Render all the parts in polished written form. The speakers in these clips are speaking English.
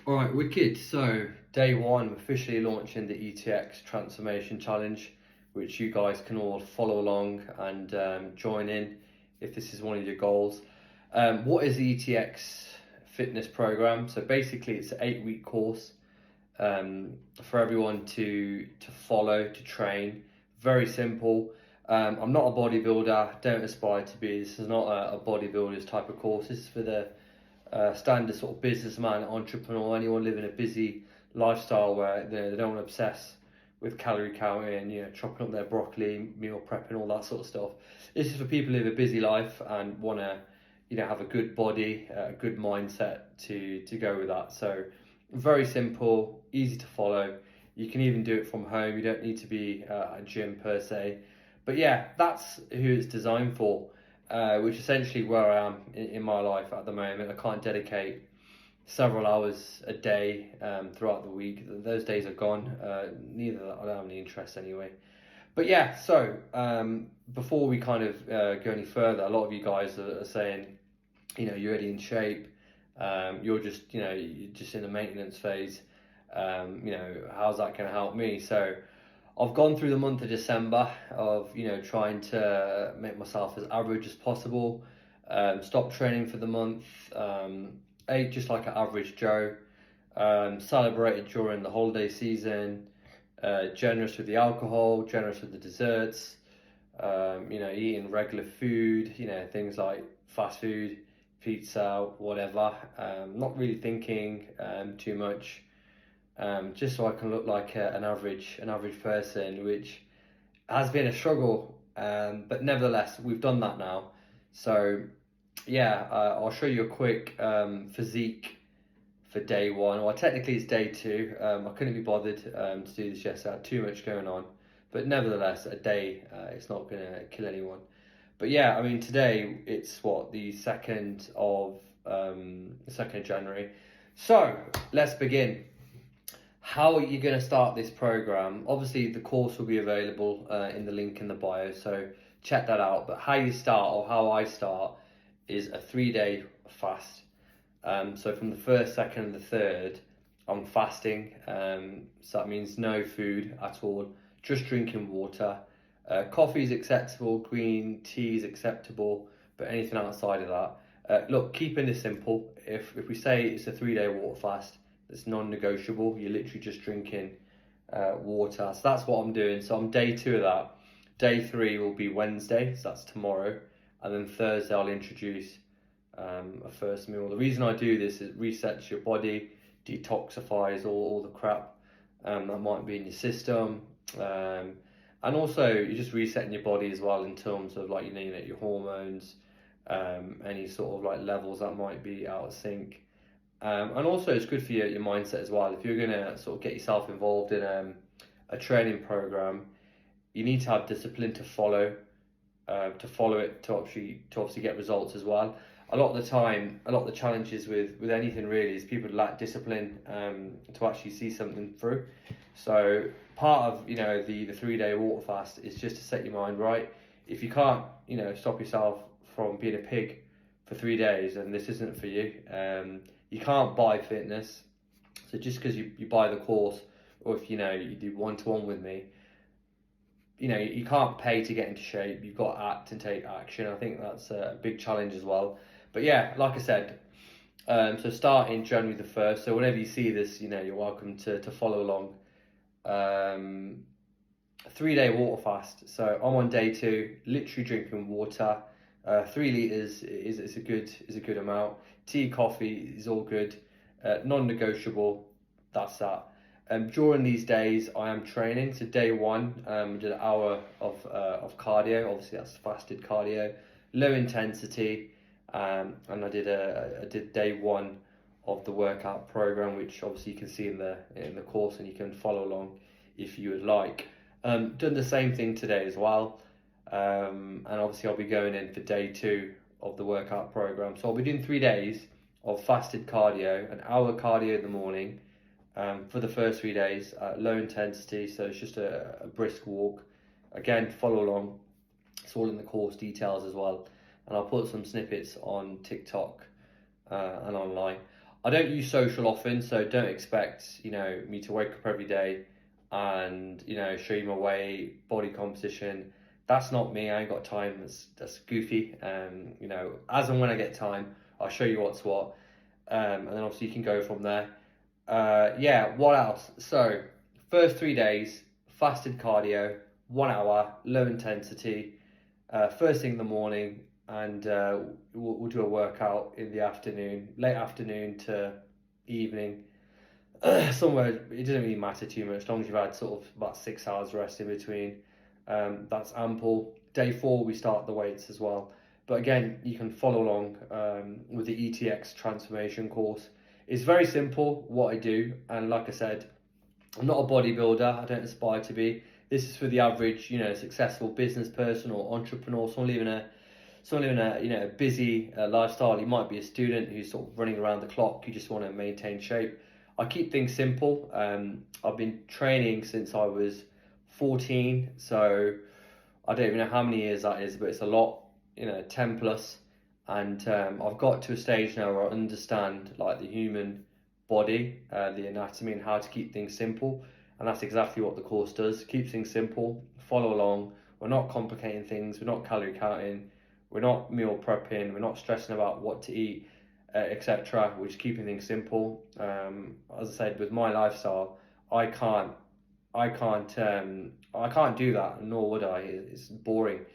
All right, wicked. So day one, we're officially launching the ETX Transformation Challenge, which you guys can all follow along and join in if this is one of your goals. What is the ETX fitness program? So basically, it's an 8-week course for everyone to follow, to train. Very simple. I'm not a bodybuilder. Don't aspire to be. This is not a bodybuilder's type of course. This is for the standard sort of businessman, entrepreneur, anyone living a busy lifestyle where they don't want to obsess with calorie counting, chopping up their broccoli, meal prepping, all that sort of stuff. This is for people who live a busy life and want to, have a good body, a good mindset to go with that. So very simple, easy to follow. You can even do it from home. You don't need to be a gym per se. But yeah, that's who it's designed for. Which is essentially where I am in my life at the moment. I can't dedicate several hours a day throughout the week. Those days are gone. Neither I don't have any interest anyway. But yeah, so before we kind of go any further, a lot of you guys are saying, you're already in shape. You're just, you're just in a maintenance phase. How's that going to help me? So I've gone through the month of December of, trying to make myself as average as possible. Stopped training for the month. Ate just like an average Joe. Celebrated during the holiday season. Generous with the alcohol, generous with the desserts. Eating regular food, things like fast food, pizza, whatever. Not really thinking too much. Just so I can look like an average person, which has been a struggle. But nevertheless, we've done that now. So yeah, I'll show you a quick physique for day one. Well, technically it's day two. I couldn't be bothered to do this yesterday. I had too much going on. But nevertheless, a day, it's not going to kill anyone. But yeah, I mean, today it's the 2nd of January. So let's begin. How are you going to start this program? Obviously, the course will be available in the link in the bio, so check that out. But how you start, or how I start, is a 3-day fast. So from the 1st, 2nd, and the 3rd, I'm fasting. So that means no food at all, just drinking water. Coffee is acceptable, green tea is acceptable, but anything outside of that. Look, keeping this simple. If we say it's a 3-day water fast, it's non-negotiable. You're literally just drinking water. So that's what I'm doing. So I'm day 2 of that. Day 3 will be Wednesday, so that's tomorrow. And then Thursday I'll introduce a first meal. The reason I do this is it resets your body, detoxifies all the crap that might be in your system. And also you're just resetting your body as well in terms of your hormones, any sort of levels that might be out of sync. And also it's good for your mindset as well. If you're going to sort of get yourself involved in a training program, you need to have discipline to follow it to obviously get results as well. A lot of the time, a lot of the challenges with anything really is people lack discipline to actually see something through. So part of the 3-day water fast is just to set your mind right. If you can't stop yourself from being a pig for 3 days, then this isn't for you. You can't buy fitness. So just because you buy the course, or if you do one-to-one with me, you can't pay to get into shape. You've got to act and take action. I think that's a big challenge as well. But yeah, like I said, so starting January the 1st, so whenever you see this, you're welcome to follow along. 3-day water fast. So I'm on day 2, literally drinking water. 3 litres is a good amount. Tea, coffee is all good. Non-negotiable, that's that. During these days, I am training. So day 1, did an hour of cardio. Obviously, that's fasted cardio, low intensity. And I did day 1 of the workout program, which obviously you can see in the course, and you can follow along if you would like. Done the same thing today as well. And obviously I'll be going in for day 2 of the workout program. So I'll be doing 3 days of fasted cardio, an hour cardio in the morning for the first 3 days, low intensity. So it's just a brisk walk. Again, follow along. It's all in the course details as well. And I'll put some snippets on TikTok and online. I don't use social often, so don't expect, you know, me to wake up every day and, you know, show you my weight, body composition. That's not me. I ain't got time. That's goofy. You know, as and when I get time, I'll show you what's what. And then obviously you can go from there. Yeah, what else? So, first 3 days, fasted cardio, 1 hour, low intensity, first thing in the morning, and we'll do a workout in the afternoon, late afternoon to evening. Somewhere, it doesn't really matter too much, as long as you've had sort of about 6 hours rest in between. That's ample. Day 4, we start the weights as well. But again, you can follow along with the ETX transformation course. It's very simple what I do, and like I said, I'm not a bodybuilder. I don't aspire to be. This is for the average, you know, successful business person or entrepreneur, someone living a you know, a busy lifestyle. You might be a student who's sort of running around the clock. You just want to maintain shape. I keep things simple. I've been training since I was 14, so I don't even know how many years that is, but it's a lot, you know, 10 plus. And I've got to a stage now where I understand like the human body, the anatomy, and how to keep things simple. And that's exactly what the course does. Keep things simple, follow along. We're not complicating things, we're not calorie counting, we're not meal prepping, we're not stressing about what to eat, etc. We're just keeping things simple. As I said, with my lifestyle, I can't do that, nor would I. It's boring.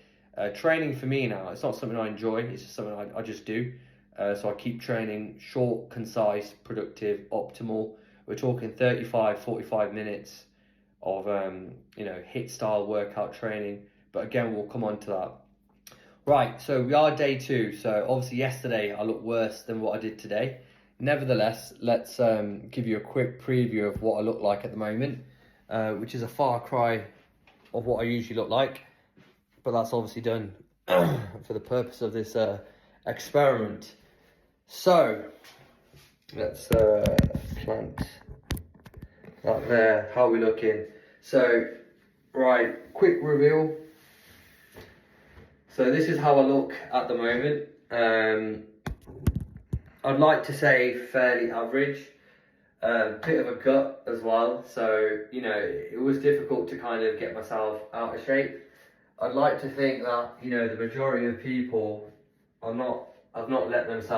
Training for me now, it's not something I enjoy, it's just something I just do. So I keep training short, concise, productive, optimal. We're talking 35, 45 minutes of you know, HIIT style workout training. But again, we'll come on to that. Right, so we are day 2. So obviously yesterday I looked worse than what I did today. Nevertheless, let's give you a quick preview of what I look like at the moment, which is a far cry of what I usually look like. But that's obviously done for the purpose of this experiment. So let's plant that there. How are we looking? So, right, quick reveal. So this is how I look at the moment. I'd like to say fairly average. Bit of a gut as well. So, you know, it was difficult to kind of get myself out of shape. I'd like to think that, you know, the majority of people have not let themselves